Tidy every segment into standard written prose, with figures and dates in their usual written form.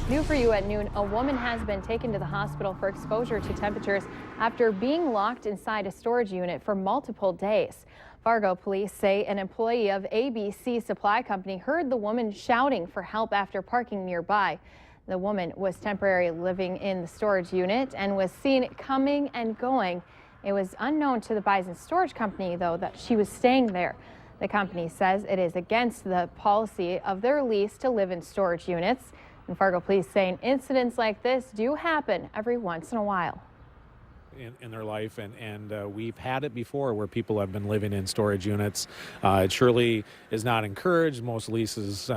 New for you at noon, a woman has been taken to the hospital for exposure to temperatures after being locked inside a storage unit for multiple days. Fargo police say an employee of ABC Supply Company heard the woman shouting for help after parking nearby. The woman was temporarily living in the storage unit and was seen coming and going. It was unknown to the Bison Storage Company, though, that she was staying there. The company says it is against the policy of their lease to live in storage units. And Fargo police saying incidents like this do happen every once in a while. In their life, and we've had it before where people have been living in storage units. It surely is not encouraged. Most leases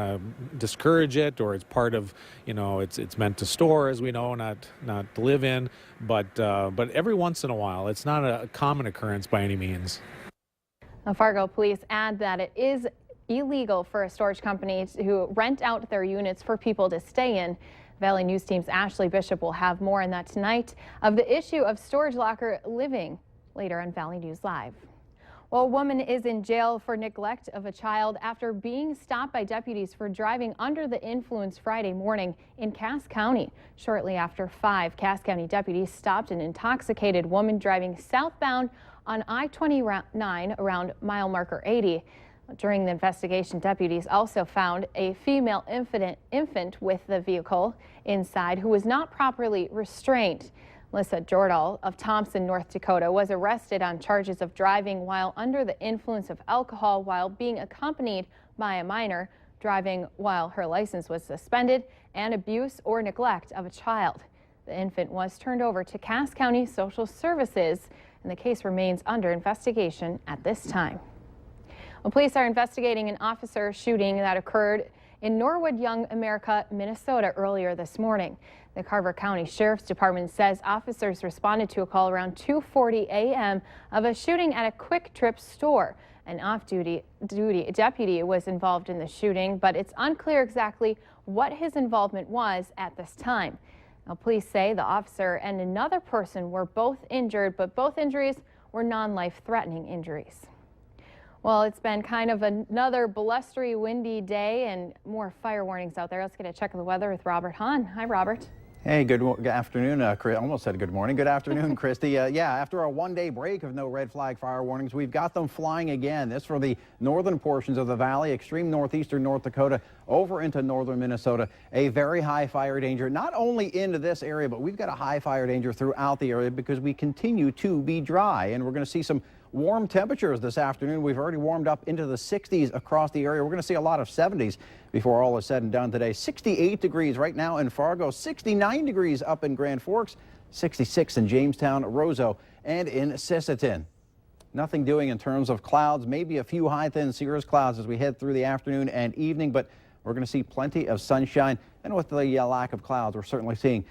discourage it, or it's part of, it's meant to store, as we know, not to live in. But every once in a while, it's not a common occurrence by any means. Now, Fargo police add that it is illegal for a storage company to rent out their units for people to stay in. Valley News Team's Ashley Bishop will have more on that tonight of the issue of storage locker living later on Valley News Live. Well, a woman is in jail for neglect of a child after being stopped by deputies for driving under the influence Friday morning in Cass County. Shortly after 5, Cass County deputies stopped an intoxicated woman driving southbound on I-29 around mile marker 80. During the investigation, deputies also found a female infant with the vehicle inside who was not properly restrained. Melissa Jordahl of Thompson, North Dakota, was arrested on charges of driving while under the influence of alcohol while being accompanied by a minor, driving while her license was suspended, and abuse or neglect of a child. The infant was turned over to Cass County Social Services, and the case remains under investigation at this time. Well, police are investigating an officer shooting that occurred in Norwood Young America, Minnesota earlier this morning. The Carver County Sheriff's Department says officers responded to a call around 2:40 a.m. of a shooting at a Quick Trip store. An off-duty deputy was involved in the shooting, but it's unclear exactly what his involvement was at this time. Now, police say the officer and another person were both injured, but both injuries were non-life-threatening injuries. Well, it's been kind of another blustery, windy day and more fire warnings out there. Let's get a check of the weather with Robert Hahn. Hi, Robert. Hey, good afternoon. Chris, almost said good morning. Good afternoon, Christy. Yeah, after a one-day break of no red flag fire warnings, we've got them flying again. This for the northern portions of the valley, extreme northeastern North Dakota, over into northern Minnesota. A very high fire danger, not only into this area, but we've got a high fire danger throughout the area because we continue to be dry, and we're going to see some warm temperatures this afternoon. We've already warmed up into the 60s across the area. We're going to see a lot of 70s before all is said and done today. 68 degrees right now in Fargo, 69 degrees up in Grand Forks, 66 in Jamestown, Roseau, and in Sisseton. Nothing doing in terms of clouds, maybe a few high thin cirrus clouds as we head through the afternoon and evening, but we're going to see plenty of sunshine. And with the lack of clouds, we're certainly seeing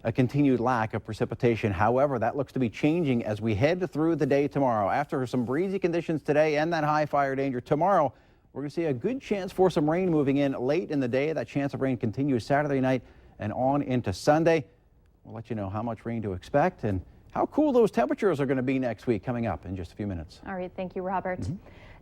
a continued lack of precipitation. However, that looks to be changing as we head through the day tomorrow. After some breezy conditions today and that high fire danger tomorrow, we're going to see a good chance for some rain moving in late in the day. That chance of rain continues Saturday night and on into Sunday. We'll let you know how much rain to expect and how cool those temperatures are going to be next week coming up in just a few minutes. All right, thank you, Robert.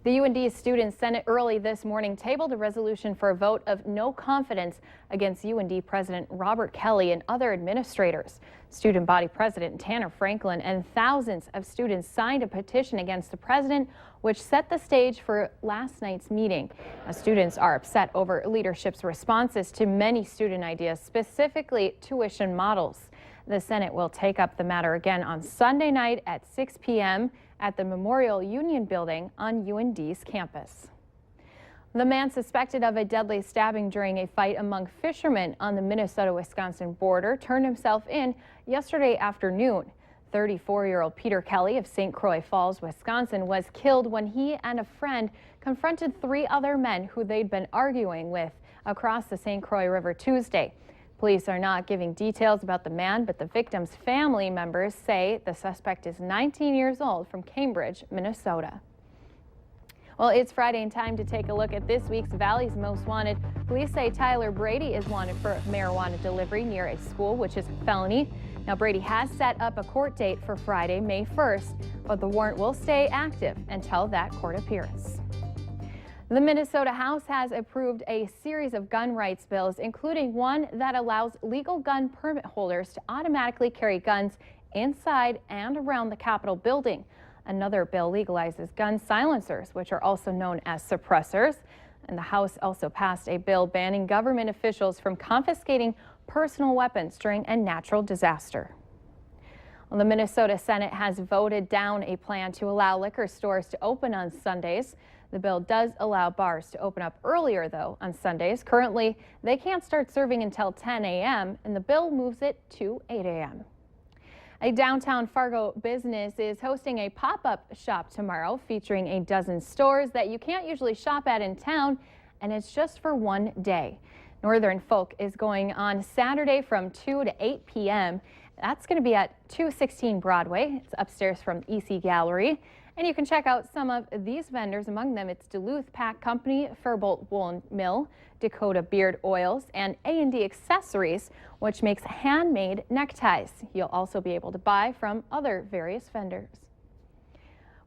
The UND Student Senate early this morning tabled a resolution for a vote of no confidence against UND President Robert Kelly and other administrators. Student body president Tanner Franklin and thousands of students signed a petition against the president, which set the stage for last night's meeting. Now, students are upset over leadership's responses to many student ideas, specifically tuition models. The Senate will take up the matter again on Sunday night at 6 p.m. at the Memorial Union Building on UND's campus. The man suspected of a deadly stabbing during a fight among fishermen on the Minnesota-Wisconsin border turned himself in yesterday afternoon. 34-year-old Peter Kelly of St. Croix Falls, Wisconsin, was killed when he and a friend confronted 3 other men who they'd been arguing with across the St. Croix River Tuesday. Police are not giving details about the man, but the victim's family members say the suspect is 19 years old from Cambridge, Minnesota. Well, it's Friday and time to take a look at this week's Valley's Most Wanted. Police say Tyler Brady is wanted for marijuana delivery near a school, which is a felony. Now, Brady has set up a court date for Friday, May 1st, but the warrant will stay active until that court appearance. The Minnesota House has approved a series of gun rights bills, including one that allows legal gun permit holders to automatically carry guns inside and around the Capitol building. Another bill legalizes gun silencers, which are also known as suppressors. And the House also passed a bill banning government officials from confiscating personal weapons during a natural disaster. Well, the Minnesota Senate has voted down a plan to allow liquor stores to open on Sundays. The bill does allow bars to open up earlier, though, on Sundays. Currently, they can't start serving until 10 a.m., and the bill moves it to 8 a.m. A downtown Fargo business is hosting a pop-up shop tomorrow featuring a dozen stores that you can't usually shop at in town, and it's just for one day. Northern Folk is going on Saturday from 2 to 8 p.m. That's going to be at 216 Broadway. It's upstairs from EC Gallery. And you can check out some of these vendors. Among them, it's Duluth Pack Company, Furbolt Woolen Mill, Dakota Beard Oils, and A&D Accessories, which makes handmade neckties. You'll also be able to buy from other various vendors.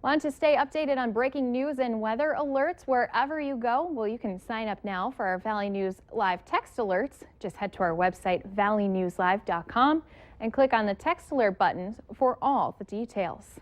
Want to stay updated on breaking news and weather alerts wherever you go? Well, you can sign up now for our Valley News Live text alerts. Just head to our website, valleynewslive.com, and click on the text alert buttons for all the details.